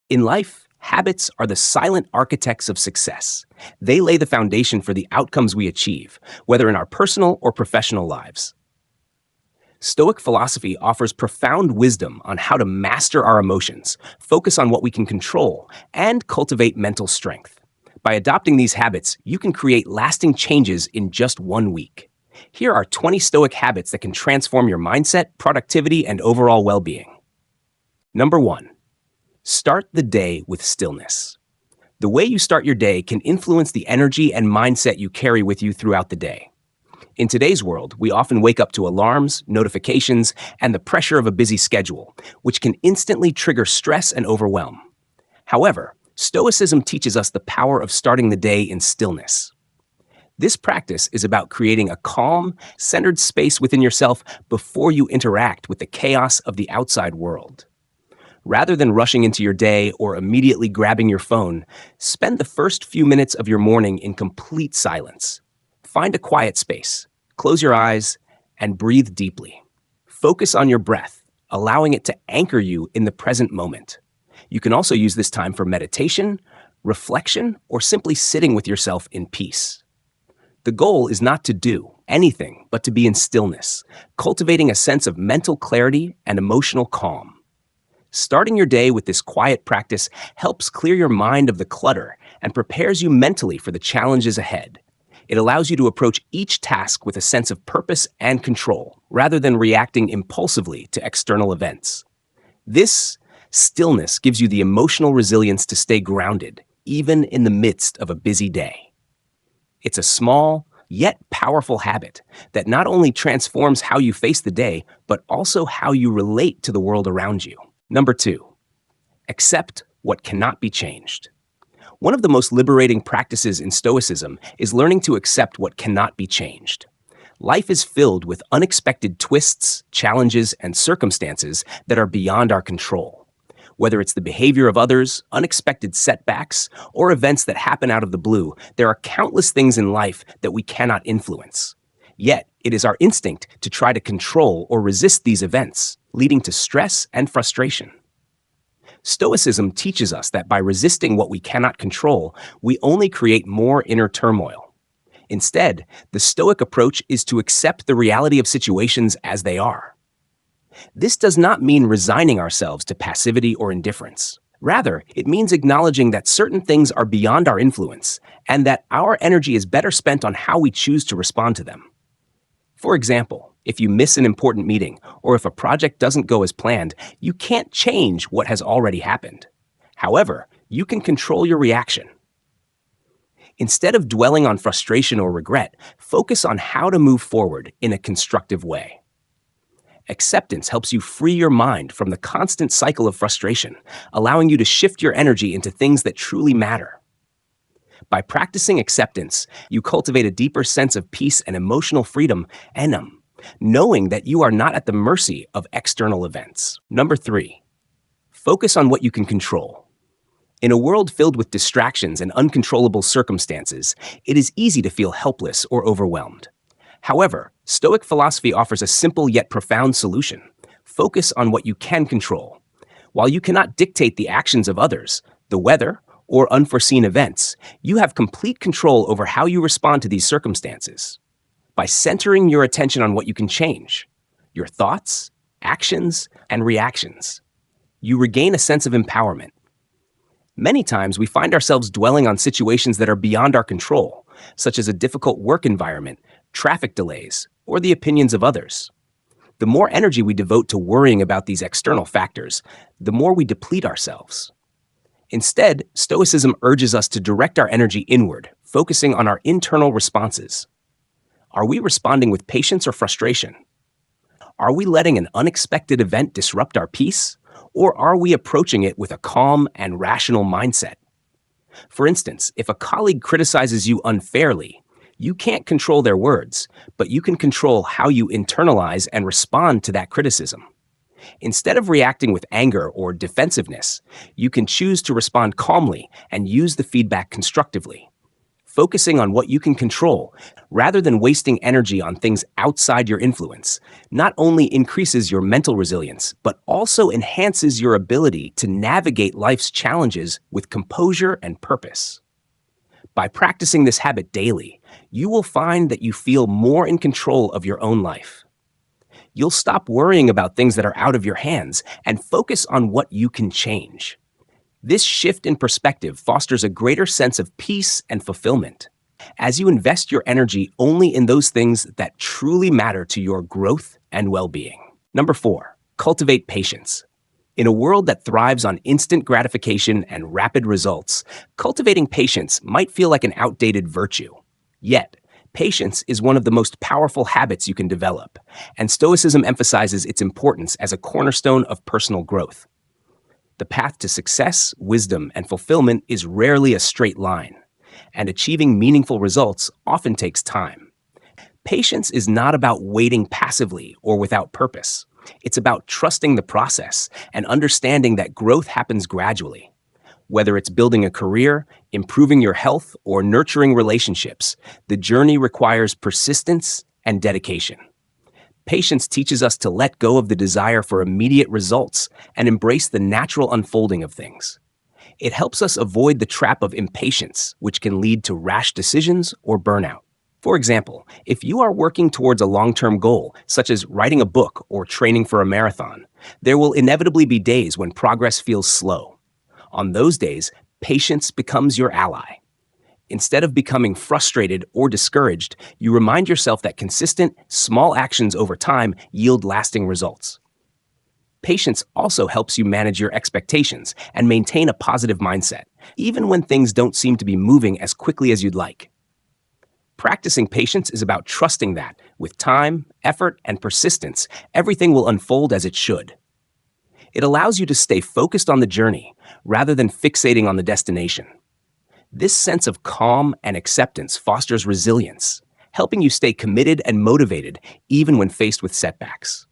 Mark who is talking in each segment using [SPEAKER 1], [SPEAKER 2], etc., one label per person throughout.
[SPEAKER 1] In life, habits are the silent architects of success. They lay the foundation for the outcomes we achieve, whether in our personal or professional lives. Stoic philosophy offers profound wisdom on how to master our emotions, focus on what we can control, and cultivate mental strength. By adopting these habits, you can create lasting changes in just 1 week. Here are 20 Stoic habits that can transform your mindset, productivity, and overall well-being. Number 1. Start the day with stillness. The way you start your day can influence the energy and mindset you carry with you throughout the day. In today's world, we often wake up to alarms, notifications, and the pressure of a busy schedule, which can instantly trigger stress and overwhelm. However, Stoicism teaches us the power of starting the day in stillness. This practice is about creating a calm, centered space within yourself before you interact with the chaos of the outside world. Rather than rushing into your day or immediately grabbing your phone, spend the first few minutes of your morning in complete silence. Find a quiet space, close your eyes, and breathe deeply. Focus on your breath, allowing it to anchor you in the present moment. You can also use this time for meditation, reflection, or simply sitting with yourself in peace. The goal is not to do anything, but to be in stillness, cultivating a sense of mental clarity and emotional calm. Starting your day with this quiet practice helps clear your mind of the clutter and prepares you mentally for the challenges ahead. It allows you to approach each task with a sense of purpose and control, rather than reacting impulsively to external events. This stillness gives you the emotional resilience to stay grounded, even in the midst of a busy day. It's a small, yet powerful habit that not only transforms how you face the day, but also how you relate to the world around you. Number 2, accept what cannot be changed. One of the most liberating practices in Stoicism is learning to accept what cannot be changed. Life is filled with unexpected twists, challenges, and circumstances that are beyond our control. Whether it's the behavior of others, unexpected setbacks, or events that happen out of the blue, there are countless things in life that we cannot influence. Yet, it is our instinct to try to control or resist these events, leading to stress and frustration. Stoicism teaches us that by resisting what we cannot control, we only create more inner turmoil. Instead, the Stoic approach is to accept the reality of situations as they are. This does not mean resigning ourselves to passivity or indifference. Rather, it means acknowledging that certain things are beyond our influence and that our energy is better spent on how we choose to respond to them. For example, if you miss an important meeting or if a project doesn't go as planned, you can't change what has already happened. However, you can control your reaction. Instead of dwelling on frustration or regret, focus on how to move forward in a constructive way. Acceptance helps you free your mind from the constant cycle of frustration, allowing you to shift your energy into things that truly matter. By practicing acceptance, you cultivate a deeper sense of peace and emotional freedom, and knowing that you are not at the mercy of external events. Number 3, focus on what you can control. In a world filled with distractions and uncontrollable circumstances, it is easy to feel helpless or overwhelmed. However, Stoic philosophy offers a simple yet profound solution. Focus on what you can control. While you cannot dictate the actions of others, the weather, or unforeseen events, you have complete control over how you respond to these circumstances. By centering your attention on what you can change, your thoughts, actions, and reactions, you regain a sense of empowerment. Many times we find ourselves dwelling on situations that are beyond our control, such as a difficult work environment, traffic delays, or the opinions of others. The more energy we devote to worrying about these external factors, the more we deplete ourselves. Instead, Stoicism urges us to direct our energy inward, focusing on our internal responses. Are we responding with patience or frustration? Are we letting an unexpected event disrupt our peace, or are we approaching it with a calm and rational mindset? For instance, if a colleague criticizes you unfairly, you can't control their words, but you can control how you internalize and respond to that criticism. Instead of reacting with anger or defensiveness, you can choose to respond calmly and use the feedback constructively. focusing on what you can control rather than wasting energy on things outside your influence not only increases your mental resilience, but also enhances your ability to navigate life's challenges with composure and purpose. By practicing this habit daily, you will find that you feel more in control of your own life. You'll stop worrying about things that are out of your hands and focus on what you can change. This shift in perspective fosters a greater sense of peace and fulfillment, as you invest your energy only in those things that truly matter to your growth and well-being. Number 4, cultivate patience. In a world that thrives on instant gratification and rapid results, cultivating patience might feel like an outdated virtue. Yet, patience is one of the most powerful habits you can develop, and Stoicism emphasizes its importance as a cornerstone of personal growth. The path to success, wisdom, and fulfillment is rarely a straight line, and achieving meaningful results often takes time. Patience is not about waiting passively or without purpose. It's about trusting the process and understanding that growth happens gradually. Whether it's building a career, improving your health, or nurturing relationships, the journey requires persistence and dedication. Patience teaches us to let go of the desire for immediate results and embrace the natural unfolding of things. It helps us avoid the trap of impatience, which can lead to rash decisions or burnout. For example, if you are working towards a long-term goal, such as writing a book or training for a marathon, there will inevitably be days when progress feels slow. On those days, patience becomes your ally. Instead of becoming frustrated or discouraged, you remind yourself that consistent, small actions over time yield lasting results. Patience also helps you manage your expectations and maintain a positive mindset, even when things don't seem to be moving as quickly as you'd like. Practicing patience is about trusting that, with time, effort, and persistence, everything will unfold as it should. It allows you to stay focused on the journey rather than fixating on the destination. This sense of calm and acceptance fosters resilience, helping you stay committed and motivated even when faced with setbacks.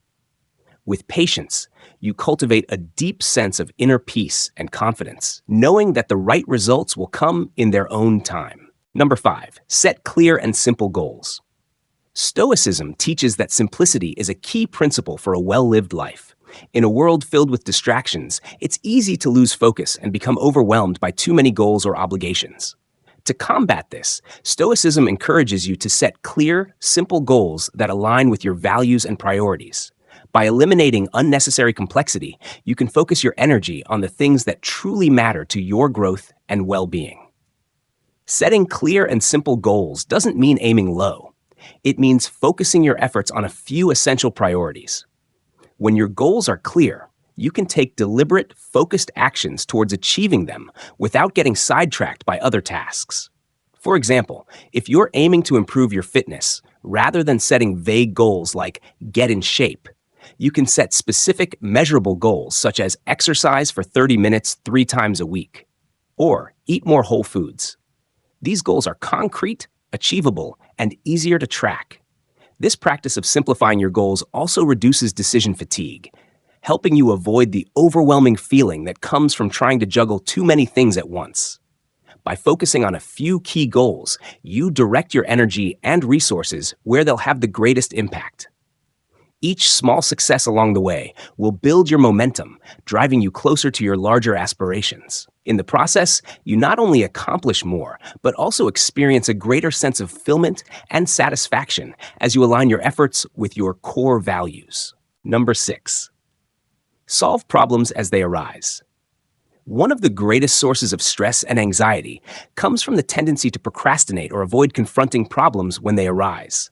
[SPEAKER 1] With patience, you cultivate a deep sense of inner peace and confidence, knowing that the right results will come in their own time. Number 5, set clear and simple goals. Stoicism teaches that simplicity is a key principle for a well-lived life. In a world filled with distractions, it's easy to lose focus and become overwhelmed by too many goals or obligations. To combat this, Stoicism encourages you to set clear, simple goals that align with your values and priorities. By eliminating unnecessary complexity, you can focus your energy on the things that truly matter to your growth and well-being. Setting clear and simple goals doesn't mean aiming low. It means focusing your efforts on a few essential priorities. When your goals are clear, you can take deliberate, focused actions towards achieving them without getting sidetracked by other tasks. For example, if you're aiming to improve your fitness, rather than setting vague goals like get in shape, you can set specific, measurable goals such as exercise for 30 minutes 3 times a week, or eat more whole foods. These goals are concrete, achievable, and easier to track. This practice of simplifying your goals also reduces decision fatigue, helping you avoid the overwhelming feeling that comes from trying to juggle too many things at once. By focusing on a few key goals, you direct your energy and resources where they'll have the greatest impact. Each small success along the way will build your momentum, driving you closer to your larger aspirations. In the process, you not only accomplish more, but also experience a greater sense of fulfillment and satisfaction as you align your efforts with your core values. Number 6, solve problems as they arise. One of the greatest sources of stress and anxiety comes from the tendency to procrastinate or avoid confronting problems when they arise.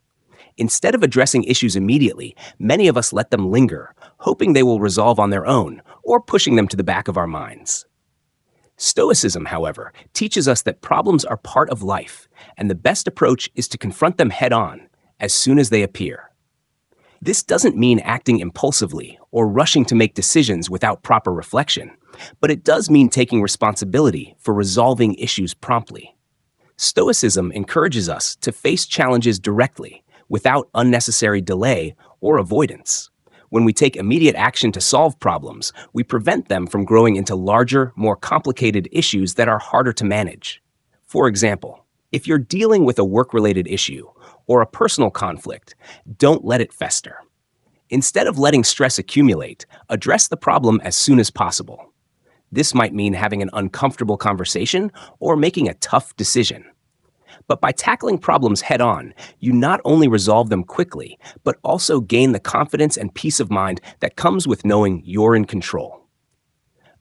[SPEAKER 1] Instead of addressing issues immediately, many of us let them linger, hoping they will resolve on their own or pushing them to the back of our minds. Stoicism, however, teaches us that problems are part of life, and the best approach is to confront them head-on as soon as they appear. This doesn't mean acting impulsively or rushing to make decisions without proper reflection, but it does mean taking responsibility for resolving issues promptly. Stoicism encourages us to face challenges directly, without unnecessary delay or avoidance. When we take immediate action to solve problems, we prevent them from growing into larger, more complicated issues that are harder to manage. For example, If you're dealing with a work-related issue or a personal conflict, don't let it fester. Instead of letting stress accumulate, address the problem as soon as possible. This might mean having an uncomfortable conversation or making a tough decision. But by tackling problems head on, you not only resolve them quickly, but also gain the confidence and peace of mind that comes with knowing you're in control.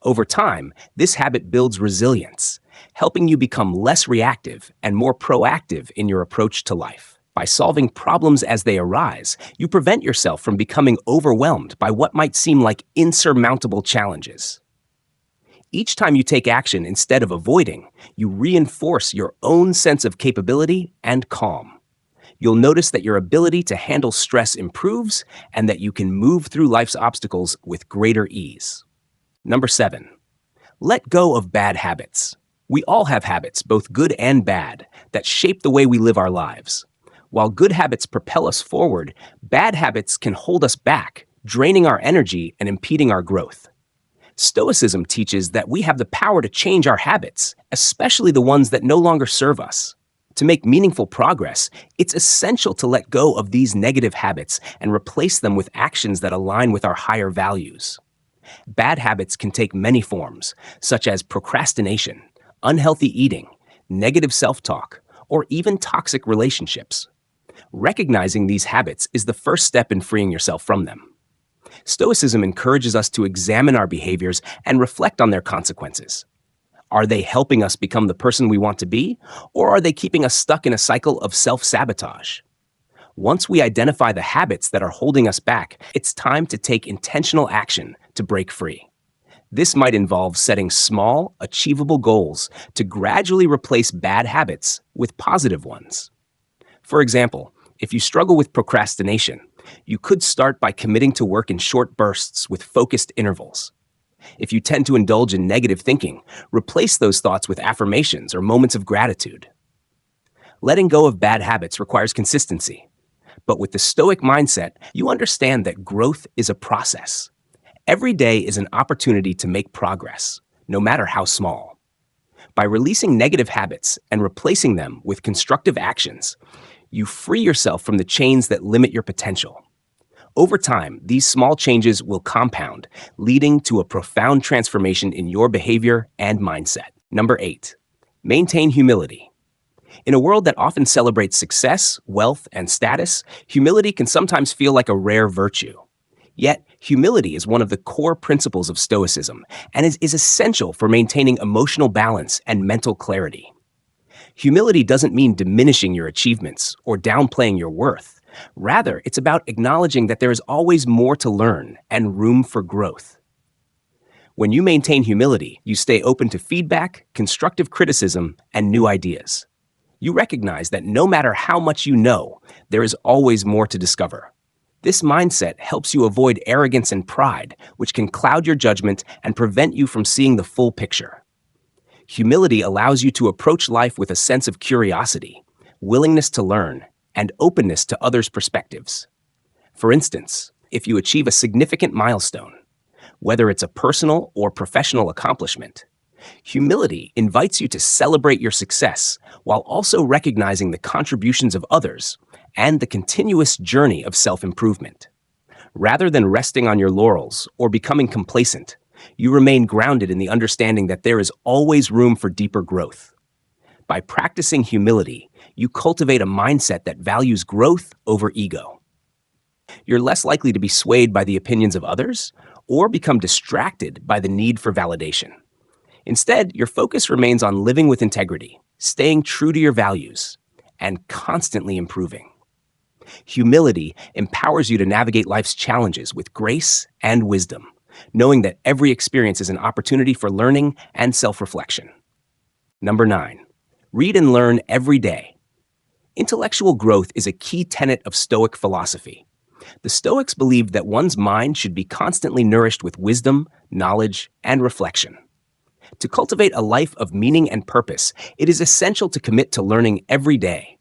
[SPEAKER 1] Over time, this habit builds resilience, helping you become less reactive and more proactive in your approach to life. By solving problems as they arise, you prevent yourself from becoming overwhelmed by what might seem like insurmountable challenges. Each time you take action instead of avoiding, you reinforce your own sense of capability and calm. You'll notice that your ability to handle stress improves and that you can move through life's obstacles with greater ease. Number 7, let go of bad habits. We all have habits, both good and bad, that shape the way we live our lives. While good habits propel us forward, bad habits can hold us back, draining our energy and impeding our growth. Stoicism teaches that we have the power to change our habits, especially the ones that no longer serve us. To make meaningful progress, it's essential to let go of these negative habits and replace them with actions that align with our higher values. Bad habits can take many forms, such as procrastination, unhealthy eating, negative self-talk, or even toxic relationships. Recognizing these habits is the first step in freeing yourself from them. Stoicism encourages us to examine our behaviors and reflect on their consequences. Are they helping us become the person we want to be, or are they keeping us stuck in a cycle of self-sabotage? Once we identify the habits that are holding us back, it's time to take intentional action to break free. This might involve setting small, achievable goals to gradually replace bad habits with positive ones. For example, if you struggle with procrastination, you could start by committing to work in short bursts with focused intervals. If you tend to indulge in negative thinking, replace those thoughts with affirmations or moments of gratitude. Letting go of bad habits requires consistency. But with the Stoic mindset, you understand that growth is a process. Every day is an opportunity to make progress, no matter how small. By releasing negative habits and replacing them with constructive actions, you free yourself from the chains that limit your potential. Over time, these small changes will compound, leading to a profound transformation in your behavior and mindset. Number 8, maintain humility. In a world that often celebrates success, wealth, and status, humility can sometimes feel like a rare virtue. Yet, humility is one of the core principles of Stoicism and is essential for maintaining emotional balance and mental clarity. Humility doesn't mean diminishing your achievements or downplaying your worth. Rather, it's about acknowledging that there is always more to learn and room for growth. When you maintain humility, you stay open to feedback, constructive criticism, and new ideas. You recognize that no matter how much you know, there is always more to discover. This mindset helps you avoid arrogance and pride, which can cloud your judgment and prevent you from seeing the full picture. Humility allows you to approach life with a sense of curiosity, willingness to learn, and openness to others' perspectives. For instance, if you achieve a significant milestone, whether it's a personal or professional accomplishment, humility invites you to celebrate your success while also recognizing the contributions of others and the continuous journey of self-improvement. Rather than resting on your laurels or becoming complacent, you remain grounded in the understanding that there is always room for deeper growth. By practicing humility, you cultivate a mindset that values growth over ego. You're less likely to be swayed by the opinions of others or become distracted by the need for validation. Instead, your focus remains on living with integrity, staying true to your values, and constantly improving. Humility empowers you to navigate life's challenges with grace and wisdom, knowing that every experience is an opportunity for learning and self-reflection. Number 9, read and learn every day. Intellectual growth is a key tenet of Stoic philosophy. The Stoics believed that one's mind should be constantly nourished with wisdom, knowledge, and reflection. To cultivate a life of meaning and purpose, it is essential to commit to learning every day.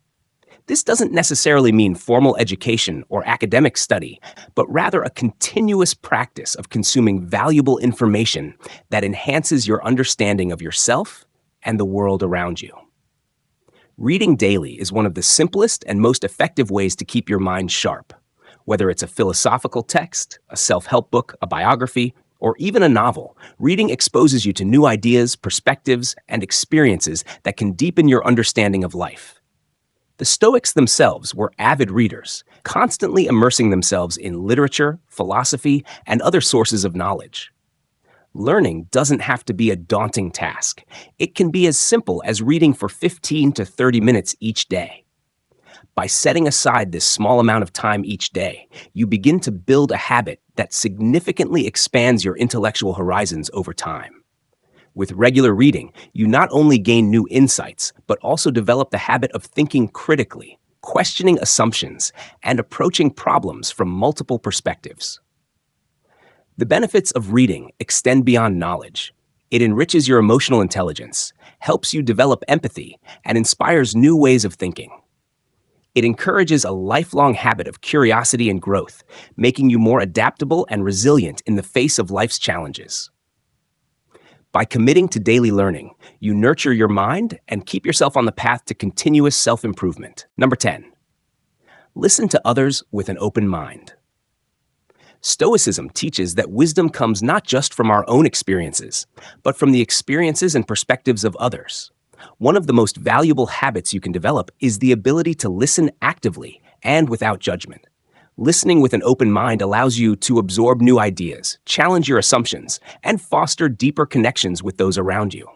[SPEAKER 1] This doesn't necessarily mean formal education or academic study, but rather a continuous practice of consuming valuable information that enhances your understanding of yourself and the world around you. Reading daily is one of the simplest and most effective ways to keep your mind sharp. Whether it's a philosophical text, a self help book, a biography, or even a novel, reading exposes you to new ideas, perspectives, and experiences that can deepen your understanding of life. The Stoics themselves were avid readers, constantly immersing themselves in literature, philosophy, and other sources of knowledge. Learning doesn't have to be a daunting task. It can be as simple as reading for 15 to 30 minutes each day. By setting aside this small amount of time each day, you begin to build a habit that significantly expands your intellectual horizons over time. With regular reading, you not only gain new insights, but also develop the habit of thinking critically, questioning assumptions, and approaching problems from multiple perspectives. The benefits of reading extend beyond knowledge. It enriches your emotional intelligence, helps you develop empathy, and inspires new ways of thinking. It encourages a lifelong habit of curiosity and growth, making you more adaptable and resilient in the face of life's challenges. By committing to daily learning, you nurture your mind and keep yourself on the path to continuous self-improvement. Number 10, listen to others with an open mind. Stoicism teaches that wisdom comes not just from our own experiences, but from the experiences and perspectives of others. One of the most valuable habits you can develop is the ability to listen actively and without judgment. Listening with an open mind allows you to absorb new ideas, challenge your assumptions, and foster deeper connections with those around you.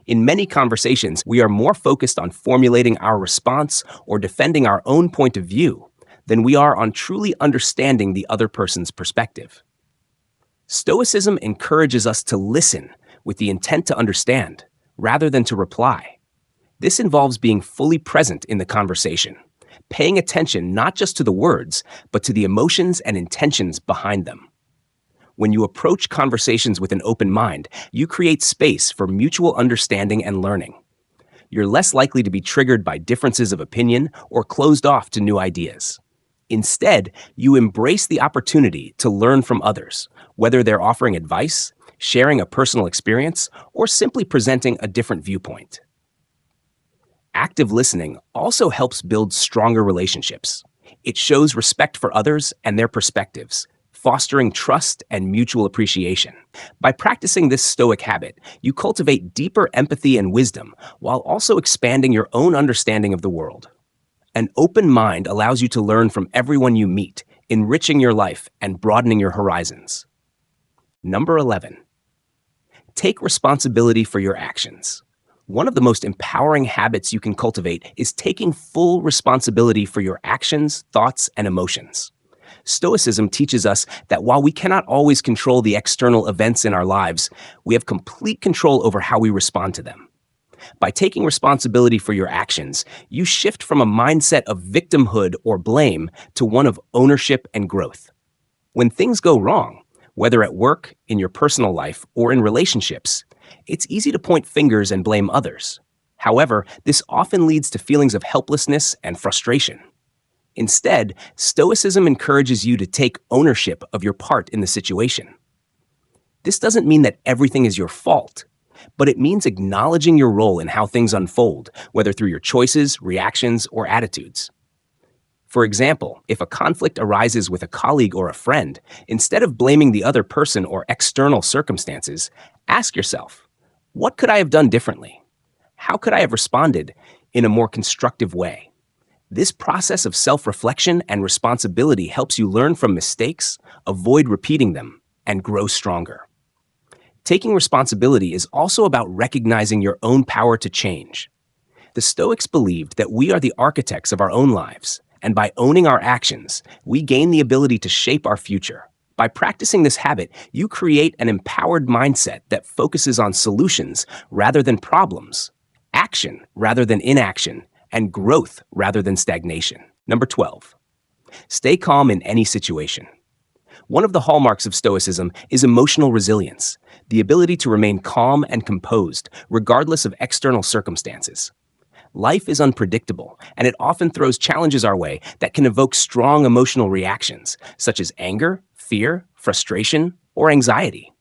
[SPEAKER 1] In many conversations, we are more focused on formulating our response or defending our own point of view than we are on truly understanding the other person's perspective. Stoicism encourages us to listen with the intent to understand, rather than to reply. This involves being fully present in the conversation, paying attention not just to the words, but to the emotions and intentions behind them. When you approach conversations with an open mind, you create space for mutual understanding and learning. You're less likely to be triggered by differences of opinion or closed off to new ideas. Instead, you embrace the opportunity to learn from others, whether they're offering advice, sharing a personal experience, or simply presenting a different viewpoint. Active listening also helps build stronger relationships. It shows respect for others and their perspectives, fostering trust and mutual appreciation. By practicing this Stoic habit, you cultivate deeper empathy and wisdom while also expanding your own understanding of the world. An open mind allows you to learn from everyone you meet, enriching your life and broadening your horizons. Number 11, take responsibility for your actions. One of the most empowering habits you can cultivate is taking full responsibility for your actions, thoughts, and emotions. Stoicism teaches us that while we cannot always control the external events in our lives, we have complete control over how we respond to them. By taking responsibility for your actions, you shift from a mindset of victimhood or blame to one of ownership and growth. When things go wrong, whether at work, in your personal life, or in relationships, it's easy to point fingers and blame others. However, this often leads to feelings of helplessness and frustration. Instead, Stoicism encourages you to take ownership of your part in the situation. This doesn't mean that everything is your fault, but it means acknowledging your role in how things unfold, whether through your choices, reactions, or attitudes. For example, if a conflict arises with a colleague or a friend, instead of blaming the other person or external circumstances, ask yourself, what could I have done differently? How could I have responded in a more constructive way? This process of self-reflection and responsibility helps you learn from mistakes, avoid repeating them, and grow stronger. Taking responsibility is also about recognizing your own power to change. The Stoics believed that we are the architects of our own lives, and by owning our actions, we gain the ability to shape our future. By practicing this habit, you create an empowered mindset that focuses on solutions rather than problems, action rather than inaction, and growth rather than stagnation. Number 12, stay calm in any situation. One of the hallmarks of Stoicism is emotional resilience, the ability to remain calm and composed regardless of external circumstances. Life is unpredictable, and it often throws challenges our way that can evoke strong emotional reactions, such as anger, fear, frustration, or anxiety.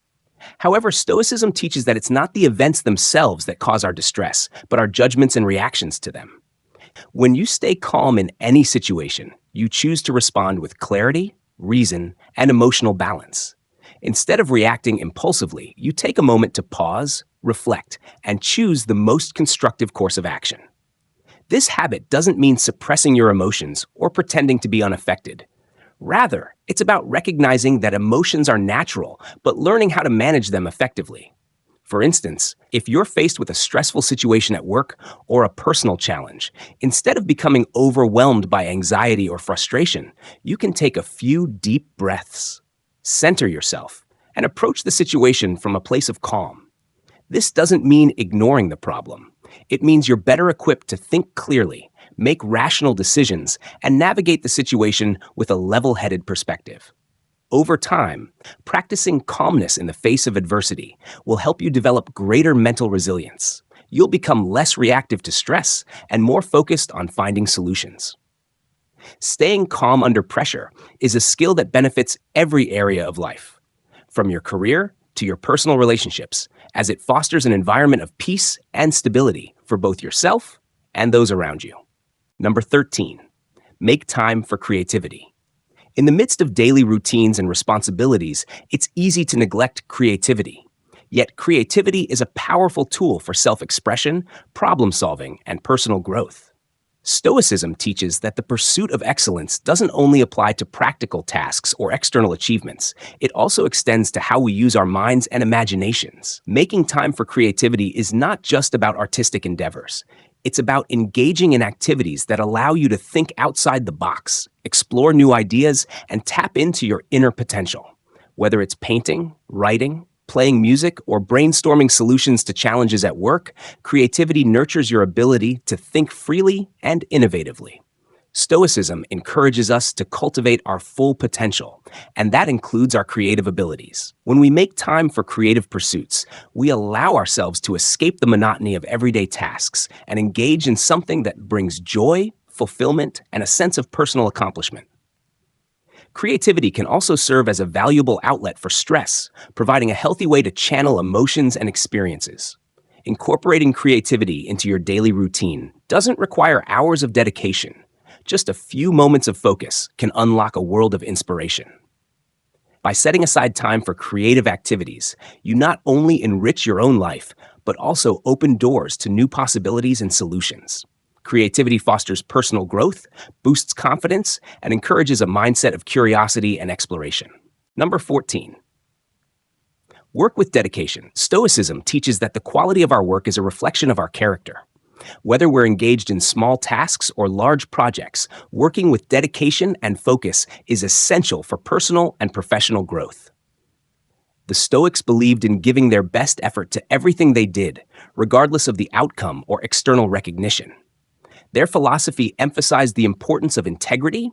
[SPEAKER 1] However, Stoicism teaches that it's not the events themselves that cause our distress, but our judgments and reactions to them. When you stay calm in any situation, you choose to respond with clarity, reason, and emotional balance. Instead of reacting impulsively, you take a moment to pause, reflect, and choose the most constructive course of action. This habit doesn't mean suppressing your emotions or pretending to be unaffected. Rather, it's about recognizing that emotions are natural, but learning how to manage them effectively. For instance, if you're faced with a stressful situation at work or a personal challenge, instead of becoming overwhelmed by anxiety or frustration, you can take a few deep breaths, center yourself, and approach the situation from a place of calm. This doesn't mean ignoring the problem. It means you're better equipped to think clearly, make rational decisions, and navigate the situation with a level-headed perspective. Over time, practicing calmness in the face of adversity will help you develop greater mental resilience. You'll become less reactive to stress and more focused on finding solutions. Staying calm under pressure is a skill that benefits every area of life, from your career to your personal relationships, as it fosters an environment of peace and stability for both yourself and those around you. Number 13, make time for creativity. In the midst of daily routines and responsibilities, it's easy to neglect creativity. Yet creativity is a powerful tool for self-expression, problem-solving, and personal growth. Stoicism teaches that the pursuit of excellence doesn't only apply to practical tasks or external achievements, it also extends to how we use our minds and imaginations. Making time for creativity is not just about artistic endeavors. It's about engaging in activities that allow you to think outside the box, explore new ideas, and tap into your inner potential. Whether it's painting, writing, playing music, or brainstorming solutions to challenges at work, creativity nurtures your ability to think freely and innovatively. Stoicism encourages us to cultivate our full potential, and that includes our creative abilities. When we make time for creative pursuits, we allow ourselves to escape the monotony of everyday tasks and engage in something that brings joy, fulfillment, and a sense of personal accomplishment. Creativity can also serve as a valuable outlet for stress, providing a healthy way to channel emotions and experiences. Incorporating creativity into your daily routine doesn't require hours of dedication. Just a few moments of focus can unlock a world of inspiration. By setting aside time for creative activities, you not only enrich your own life, but also open doors to new possibilities and solutions. Creativity fosters personal growth, boosts confidence, and encourages a mindset of curiosity and exploration. Number 14. Work with dedication. Stoicism teaches that the quality of our work is a reflection of our character. Whether we're engaged in small tasks or large projects, working with dedication and focus is essential for personal and professional growth. The Stoics believed in giving their best effort to everything they did, regardless of the outcome or external recognition. Their philosophy emphasized the importance of integrity,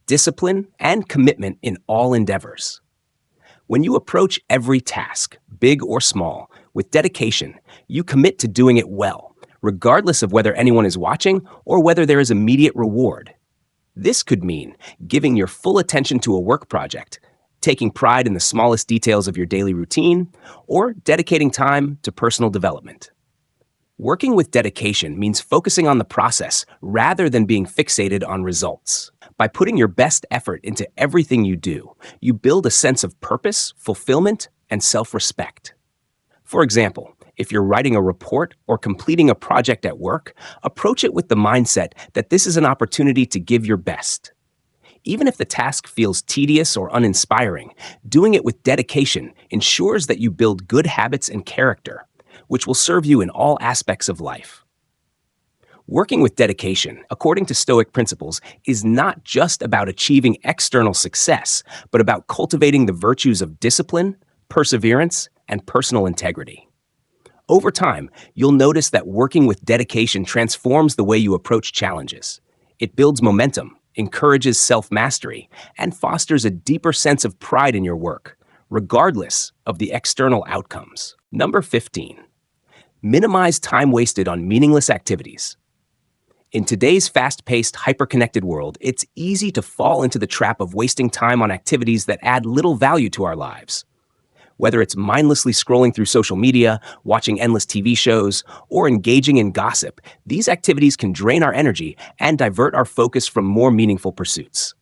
[SPEAKER 1] discipline, and commitment in all endeavors. When you approach every task, big or small, with dedication, you commit to doing it well, regardless of whether anyone is watching or whether there is immediate reward. This could mean giving your full attention to a work project, taking pride in the smallest details of your daily routine, or dedicating time to personal development. Working with dedication means focusing on the process rather than being fixated on results. By putting your best effort into everything you do, you build a sense of purpose, fulfillment, and self-respect. For example, if you're writing a report or completing a project at work, approach it with the mindset that this is an opportunity to give your best. Even if the task feels tedious or uninspiring, doing it with dedication ensures that you build good habits and character, which will serve you in all aspects of life. Working with dedication, according to Stoic principles, is not just about achieving external success, but about cultivating the virtues of discipline, perseverance, and personal integrity. Over time, you'll notice that working with dedication transforms the way you approach challenges. It builds momentum, encourages self-mastery, and fosters a deeper sense of pride in your work, regardless of the external outcomes. Number 15. Minimize time wasted on meaningless activities. In today's fast-paced, hyper-connected world, it's easy to fall into the trap of wasting time on activities that add little value to our lives. Whether it's mindlessly scrolling through social media, watching endless TV shows, or engaging in gossip, these activities can drain our energy and divert our focus from more meaningful pursuits.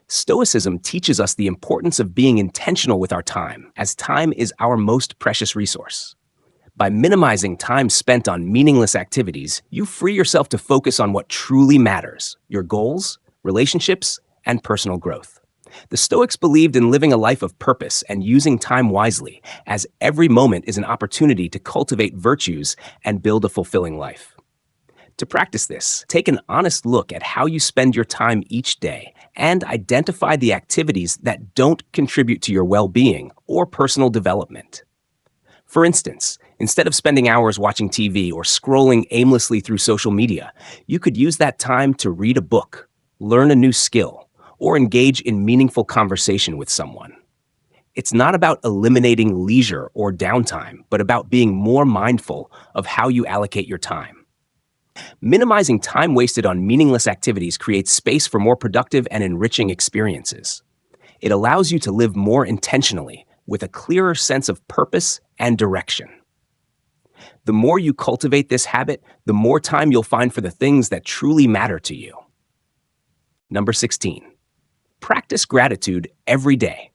[SPEAKER 1] Stoicism teaches us the importance of being intentional with our time, as time is our most precious resource. By minimizing time spent on meaningless activities, you free yourself to focus on what truly matters: your goals, relationships, and personal growth. The Stoics believed in living a life of purpose and using time wisely, as every moment is an opportunity to cultivate virtues and build a fulfilling life. To practice this, take an honest look at how you spend your time each day and identify the activities that don't contribute to your well-being or personal development. For instance, instead of spending hours watching TV or scrolling aimlessly through social media, you could use that time to read a book, learn a new skill, or engage in meaningful conversation with someone. It's not about eliminating leisure or downtime, but about being more mindful of how you allocate your time. Minimizing time wasted on meaningless activities creates space for more productive and enriching experiences. It allows you to live more intentionally, with a clearer sense of purpose and direction. The more you cultivate this habit, the more time you'll find for the things that truly matter to you. Number 16. Practice gratitude every day.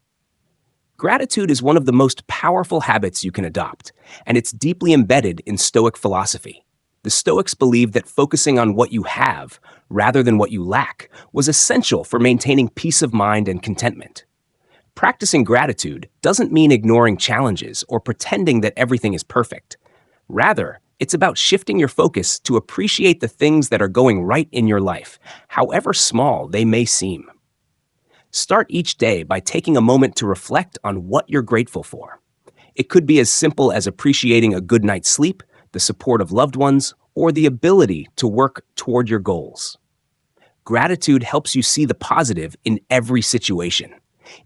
[SPEAKER 1] Gratitude is one of the most powerful habits you can adopt, and it's deeply embedded in Stoic philosophy. The Stoics believed that focusing on what you have, rather than what you lack, was essential for maintaining peace of mind and contentment. Practicing gratitude doesn't mean ignoring challenges or pretending that everything is perfect. Rather, it's about shifting your focus to appreciate the things that are going right in your life, however small they may seem. Start each day by taking a moment to reflect on what you're grateful for. It could be as simple as appreciating a good night's sleep, the support of loved ones, or the ability to work toward your goals. Gratitude helps you see the positive in every situation,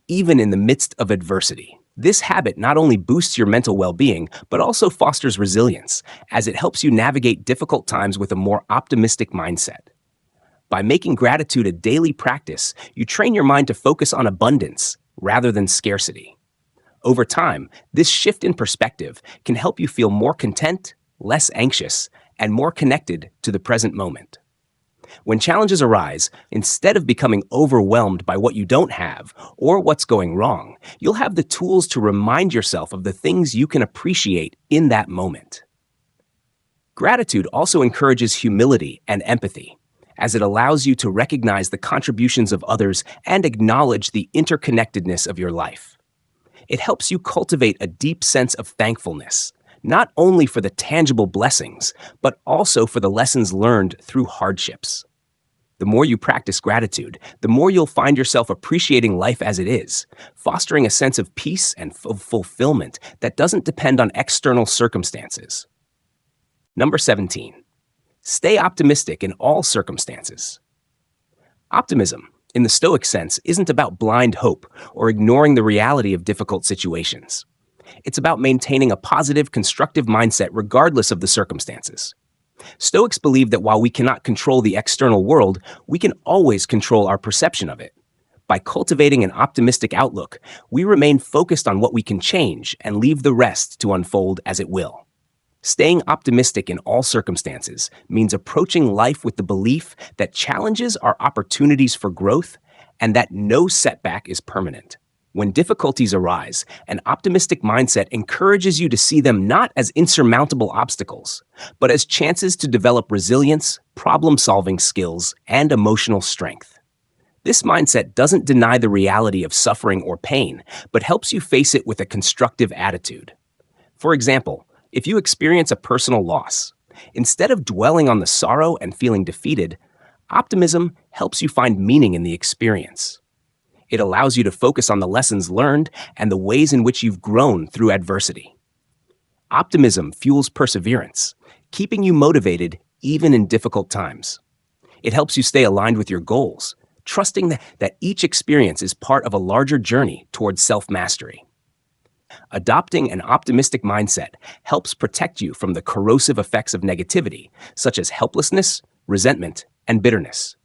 [SPEAKER 1] even in the midst of adversity. This habit not only boosts your mental well-being, but also fosters resilience, as it helps you navigate difficult times with a more optimistic mindset. By making gratitude a daily practice, you train your mind to focus on abundance rather than scarcity. Over time, this shift in perspective can help you feel more content, less anxious, and more connected to the present moment. When challenges arise, instead of becoming overwhelmed by what you don't have or what's going wrong, you'll have the tools to remind yourself of the things you can appreciate in that moment. Gratitude also encourages humility and empathy, as it allows you to recognize the contributions of others and acknowledge the interconnectedness of your life. It helps you cultivate a deep sense of thankfulness, not only for the tangible blessings, but also for the lessons learned through hardships. The more you practice gratitude, the more you'll find yourself appreciating life as it is, fostering a sense of peace and fulfillment that doesn't depend on external circumstances. Number 17. Stay optimistic in all circumstances. Optimism, in the Stoic sense, isn't about blind hope or ignoring the reality of difficult situations. It's about maintaining a positive, constructive mindset regardless of the circumstances. Stoics believe that while we cannot control the external world, we can always control our perception of it. By cultivating an optimistic outlook, we remain focused on what we can change and leave the rest to unfold as it will. Staying optimistic in all circumstances means approaching life with the belief that challenges are opportunities for growth and that no setback is permanent. When difficulties arise, an optimistic mindset encourages you to see them not as insurmountable obstacles, but as chances to develop resilience, problem-solving skills, and emotional strength. This mindset doesn't deny the reality of suffering or pain, but helps you face it with a constructive attitude. For example, if you experience a personal loss, instead of dwelling on the sorrow and feeling defeated, optimism helps you find meaning in the experience. It allows you to focus on the lessons learned and the ways in which you've grown through adversity. Optimism fuels perseverance, keeping you motivated even in difficult times. It helps you stay aligned with your goals, trusting that each experience is part of a larger journey towards self-mastery. Adopting an optimistic mindset helps protect you from the corrosive effects of negativity, such as helplessness, resentment, and bitterness.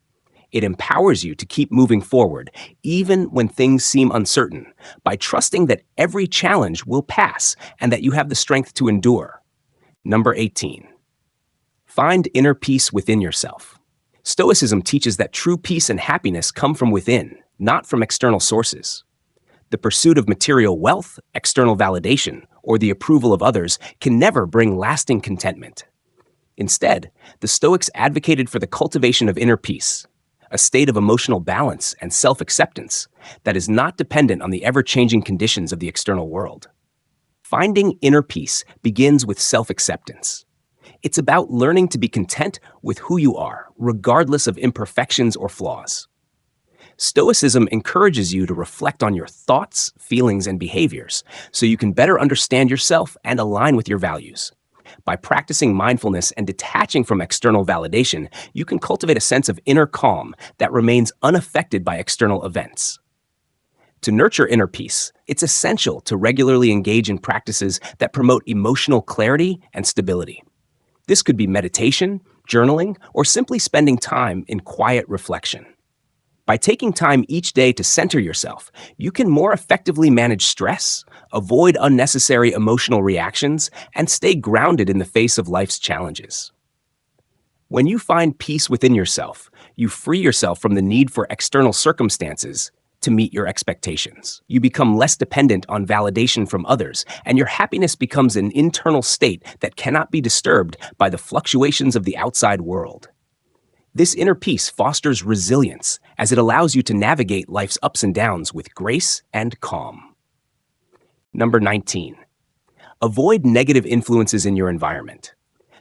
[SPEAKER 1] It empowers you to keep moving forward, even when things seem uncertain, by trusting that every challenge will pass and that you have the strength to endure. Number 18. Find inner peace within yourself. Stoicism teaches that true peace and happiness come from within, not from external sources. The pursuit of material wealth, external validation, or the approval of others can never bring lasting contentment. Instead, the Stoics advocated for the cultivation of inner peace, a state of emotional balance and self-acceptance that is not dependent on the ever-changing conditions of the external world. Finding inner peace begins with self-acceptance. It's about learning to be content with who you are, regardless of imperfections or flaws. Stoicism encourages you to reflect on your thoughts, feelings, and behaviors so you can better understand yourself and align with your values. By practicing mindfulness and detaching from external validation, you can cultivate a sense of inner calm that remains unaffected by external events. To nurture inner peace, it's essential to regularly engage in practices that promote emotional clarity and stability. This could be meditation, journaling, or simply spending time in quiet reflection. By taking time each day to center yourself, you can more effectively manage stress, avoid unnecessary emotional reactions, and stay grounded in the face of life's challenges. When you find peace within yourself, you free yourself from the need for external circumstances to meet your expectations. You become less dependent on validation from others, and your happiness becomes an internal state that cannot be disturbed by the fluctuations of the outside world. This inner peace fosters resilience as it allows you to navigate life's ups and downs with grace and calm. Number 19. Avoid negative influences in your environment.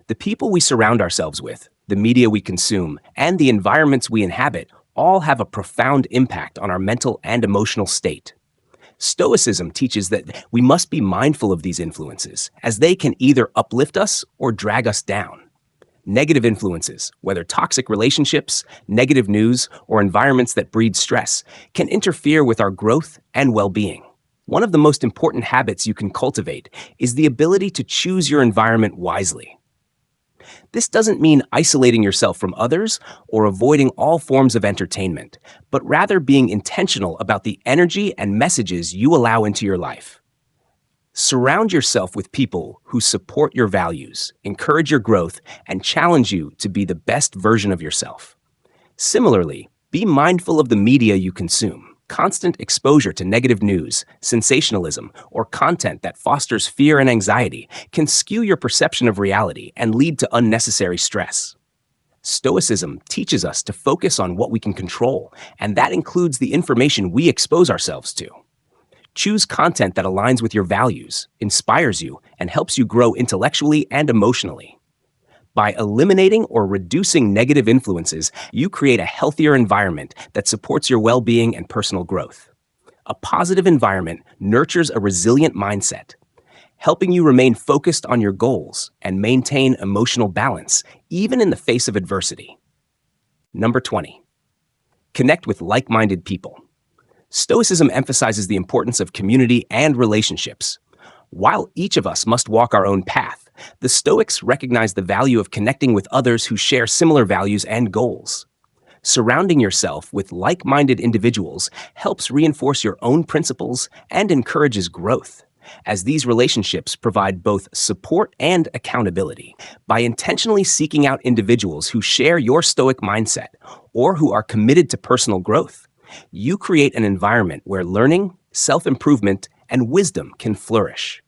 [SPEAKER 1] The people we surround ourselves with, the media we consume, and the environments we inhabit all have a profound impact on our mental and emotional state. Stoicism teaches that we must be mindful of these influences, as they can either uplift us or drag us down. Negative influences, whether toxic relationships, negative news, or environments that breed stress, can interfere with our growth and well-being. One of the most important habits you can cultivate is the ability to choose your environment wisely. This doesn't mean isolating yourself from others or avoiding all forms of entertainment, but rather being intentional about the energy and messages you allow into your life. Surround yourself with people who support your values, encourage your growth, and challenge you to be the best version of yourself. Similarly, be mindful of the media you consume. Constant exposure to negative news, sensationalism, or content that fosters fear and anxiety can skew your perception of reality and lead to unnecessary stress. Stoicism teaches us to focus on what we can control, and that includes the information we expose ourselves to. Choose content that aligns with your values, inspires you, and helps you grow intellectually and emotionally. By eliminating or reducing negative influences, you create a healthier environment that supports your well-being and personal growth. A positive environment nurtures a resilient mindset, helping you remain focused on your goals and maintain emotional balance, even in the face of adversity. Number 20. Connect with like-minded people. Stoicism emphasizes the importance of community and relationships. While each of us must walk our own path, the Stoics recognize the value of connecting with others who share similar values and goals. Surrounding yourself with like-minded individuals helps reinforce your own principles and encourages growth, as these relationships provide both support and accountability. By intentionally seeking out individuals who share your Stoic mindset or who are committed to personal growth, you create an environment where learning, self-improvement, and wisdom can flourish.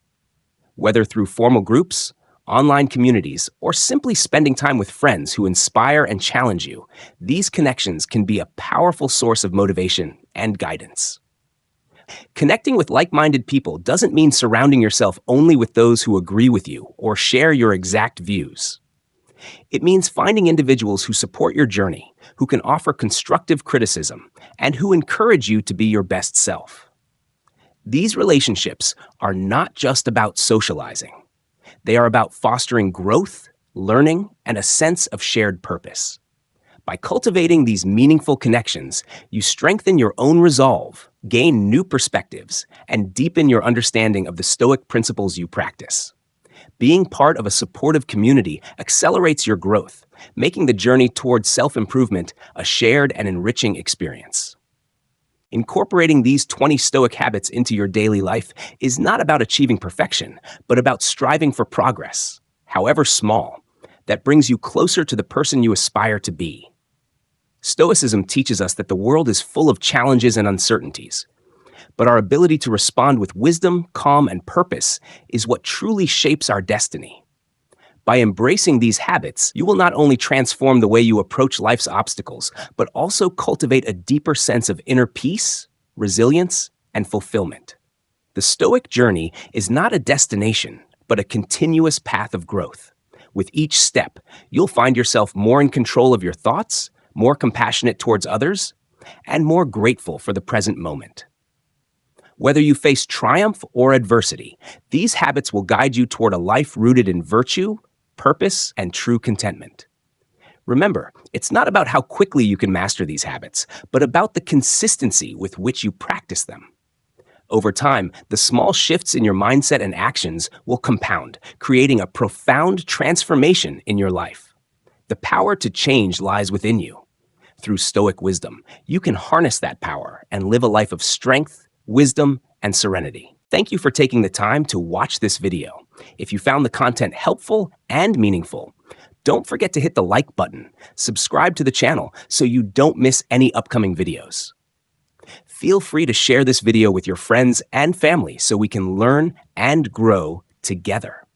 [SPEAKER 1] Whether through formal groups, online communities, or simply spending time with friends who inspire and challenge you, these connections can be a powerful source of motivation and guidance. Connecting with like-minded people doesn't mean surrounding yourself only with those who agree with you or share your exact views. It means finding individuals who support your journey, who can offer constructive criticism, and who encourage you to be your best self. These relationships are not just about socializing. They are about fostering growth, learning, and a sense of shared purpose. By cultivating these meaningful connections, you strengthen your own resolve, gain new perspectives, and deepen your understanding of the Stoic principles you practice. Being part of a supportive community accelerates your growth, making the journey towards self-improvement a shared and enriching experience. Incorporating these 20 Stoic habits into your daily life is not about achieving perfection, but about striving for progress, however small, that brings you closer to the person you aspire to be. Stoicism teaches us that the world is full of challenges and uncertainties, but our ability to respond with wisdom, calm, and purpose is what truly shapes our destiny. By embracing these habits, you will not only transform the way you approach life's obstacles, but also cultivate a deeper sense of inner peace, resilience, and fulfillment. The Stoic journey is not a destination, but a continuous path of growth. With each step, you'll find yourself more in control of your thoughts, more compassionate towards others, and more grateful for the present moment. Whether you face triumph or adversity, these habits will guide you toward a life rooted in virtue, purpose, and true contentment. Remember, it's not about how quickly you can master these habits, but about the consistency with which you practice them. Over time, the small shifts in your mindset and actions will compound, creating a profound transformation in your life. The power to change lies within you. Through Stoic wisdom, you can harness that power and live a life of strength, wisdom, and serenity. Thank you for taking the time to watch this video. If you found the content helpful and meaningful, don't forget to hit the like button, subscribe to the channel so you don't miss any upcoming videos. Feel free to share this video with your friends and family so we can learn and grow together.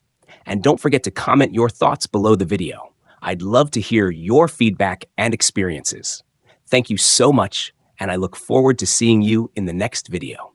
[SPEAKER 1] And don't forget to comment your thoughts below the video. I'd love to hear your feedback and experiences. Thank you so much, and I look forward to seeing you in the next video.